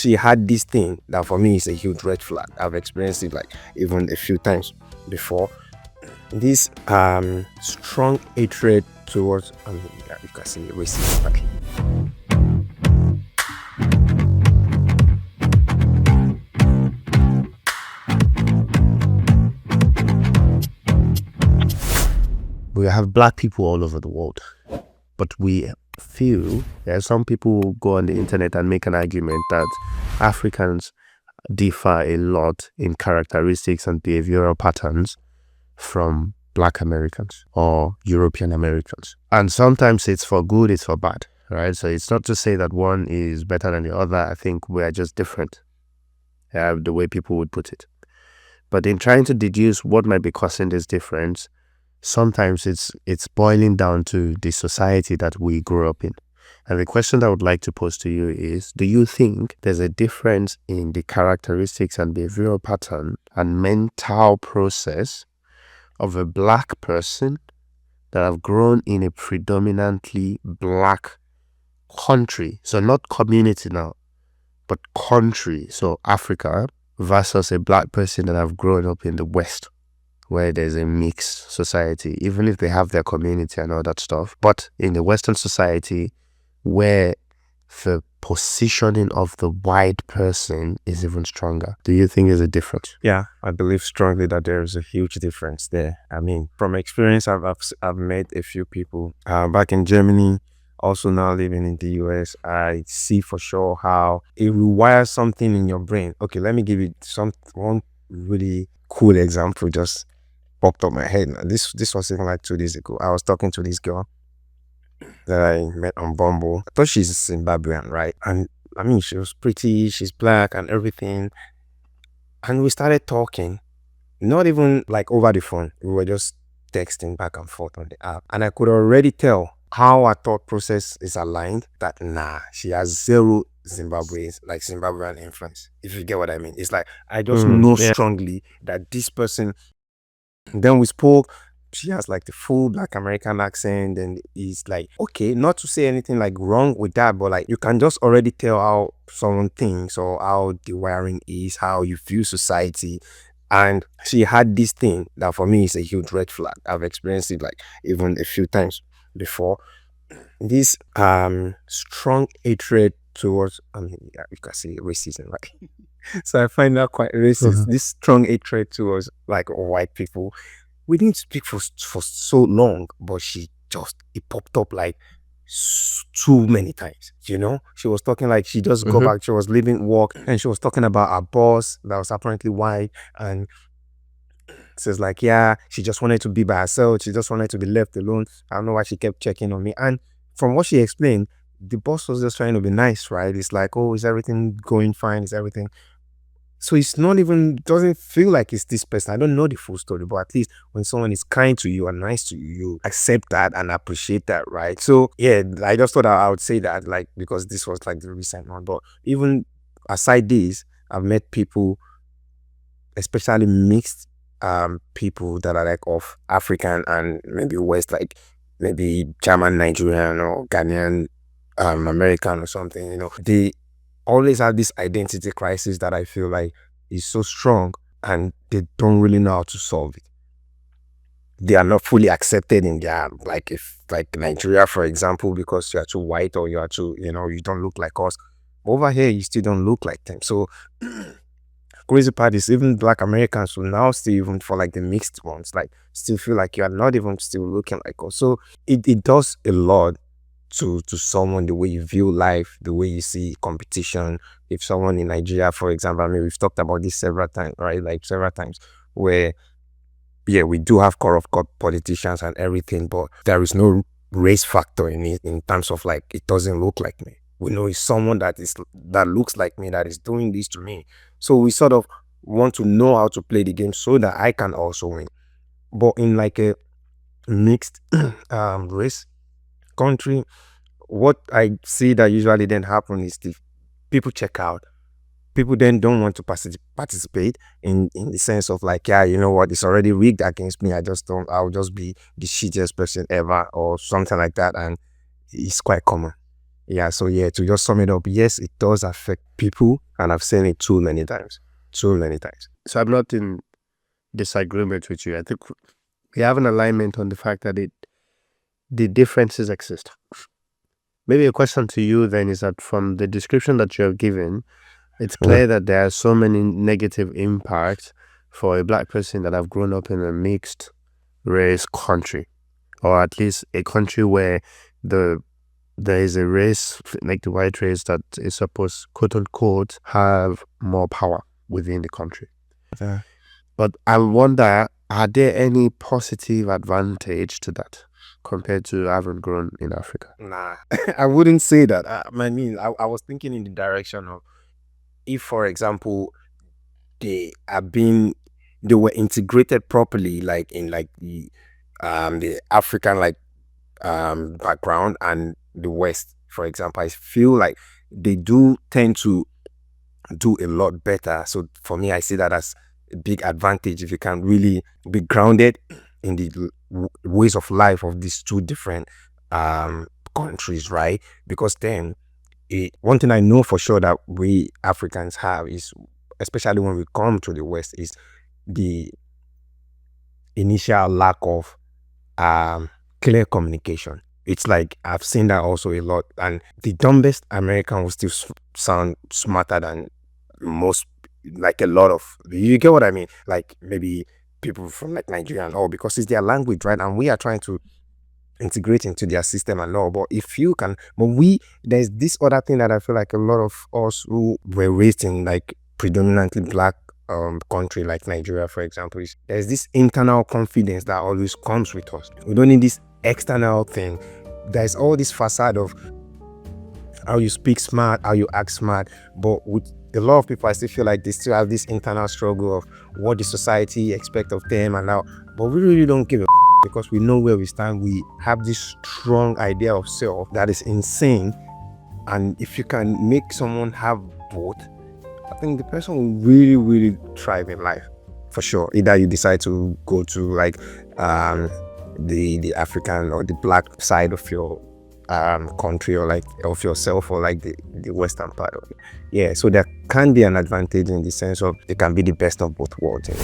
she had this thing that for me is a huge red flag. I've experienced it like even a few times before. This strong hatred towards, yeah, you can see racism. Okay. We have black people all over the world, but we feel some people go on the internet and make an argument that Africans differ a lot in characteristics and behavioral patterns from Black Americans or European Americans. And sometimes it's for good, it's for bad, right? So it's not to say that one is better than the other. I think we are just different, the way people would put it. But in trying to deduce what might be causing this difference, sometimes it's boiling down to the society that we grew up in. And the question that I would like to pose to you is, do you think there's a difference in the characteristics and behavioral pattern and mental process of a black person that have grown in a predominantly black country? So not community now, but country. So Africa versus a black person that have grown up in the West, where there's a mixed society, even if they have their community and all that stuff. But in the Western society, where the positioning of the white person is even stronger, do you think there's a difference? Yeah, I believe strongly that there is a huge difference there. I mean, from experience, I've met a few people back in Germany, also now living in the US. I see for sure how it rewires something in your brain. Okay, let me give you one really cool example just popped up my head. This was even like 2 days ago. I was talking to this girl that I met on Bumble. I thought she's Zimbabwean, right? And I mean, she was pretty, she's black and everything. And we started talking, not even like over the phone. We were just texting back and forth on the app. And I could already tell how our thought process is aligned, that she has zero Zimbabwean influence, if you get what I mean. It's like, I just know strongly that this person. Then we spoke. She has like the full Black American accent, and it's like, okay, not to say anything like wrong with that, but like you can just already tell how someone thinks or how the wiring is, how you view society. And she had this thing that for me is a huge red flag. I've experienced it like even a few times before. This strong hatred towards, you can say racism, right? So I find that quite racist. This strong hatred towards like white people. We didn't speak for so long, but it popped up like too many times. You know, she was talking like she just got back. She was leaving work, and she was talking about her boss that was apparently white, and says like, yeah, she just wanted to be by herself. She just wanted to be left alone. I don't know why she kept checking on me. And from what she explained, the boss was just trying to be nice, right? It's like, oh, is everything going fine? Is everything? So it's not even, doesn't feel like it's this person. I don't know the full story, but at least when someone is kind to you and nice to you, you accept that and appreciate that, right? So yeah, I just thought I would say that, like, because this was like the recent one. But even aside this, I've met people, especially mixed people that are like of African and maybe West, like maybe German, Nigerian, or Ghanaian, American or something, you know. They always have this identity crisis that I feel like is so strong, and they don't really know how to solve it. They are not fully accepted in their, like, if like Nigeria, for example, because you are too white or you are too, you know, you don't look like us. Over here, you still don't look like them. So crazy part is even Black Americans will now still, even for like the mixed ones, like still feel like you are not even still looking like us. So it does a lot to someone, the way you view life, the way you see competition. If someone in Nigeria, for example, I mean, we've talked about this several times, right? Like several times, where yeah, we do have corrupt politicians and everything, but there is no race factor in it, in terms of like, it doesn't look like me. We know it's someone that looks like me, that is doing this to me. So we sort of want to know how to play the game so that I can also win. But in like a mixed race country, what I see that usually then happen is the people check out. People then don't want to participate in the sense of like, yeah, you know what, it's already rigged against me. I'll just be the shittiest person ever or something like that. And it's quite common. Yeah, so yeah, to just sum it up, yes, it does affect people, and I've seen it too many times. Too many times. So I'm not in disagreement with you. I think we have an alignment on the fact that the differences exist. Maybe a question to you then is that from the description that you have given, it's clear that there are so many negative impacts for a black person that have grown up in a mixed race country, or at least a country where the there is a race like the white race that is supposed, quote unquote, have more power within the country. Yeah. But I wonder, are there any positive advantage to that compared to having grown in Africa? Nah, I wouldn't say that. I mean, I was thinking in the direction of if, for example, they were integrated properly, like in like the African like background and the West, for example. I feel like they do tend to do a lot better. So for me, I see that as a big advantage if you can really be grounded in the ways of life of these two different countries, right? Because then one thing I know for sure that we Africans have is, especially when we come to the West, is the initial lack of clear communication. It's like I've seen that also a lot, and the dumbest American will still sound smarter than most, like a lot of, you get what I mean? Like maybe people from like Nigeria and all, because it's their language, right? And we are trying to integrate into their system and all. But if you can, but there's this other thing that I feel like a lot of us who were raised in like predominantly black country like Nigeria, for example, there's this internal confidence that always comes with us. We don't need this external thing. There's all this facade of how you speak smart, how you act smart, but with a lot of people, I still feel like they still have this internal struggle of what the society expect of them and how, but we really don't give a because we know where we stand. We have this strong idea of self that is insane, and if you can make someone have both, I think the person will really, really thrive in life, for sure. Either you decide to go to like the African or the black side of your country, or like of yourself, or like the western part of it. Yeah, so there can be an advantage in the sense of it can be the best of both worlds in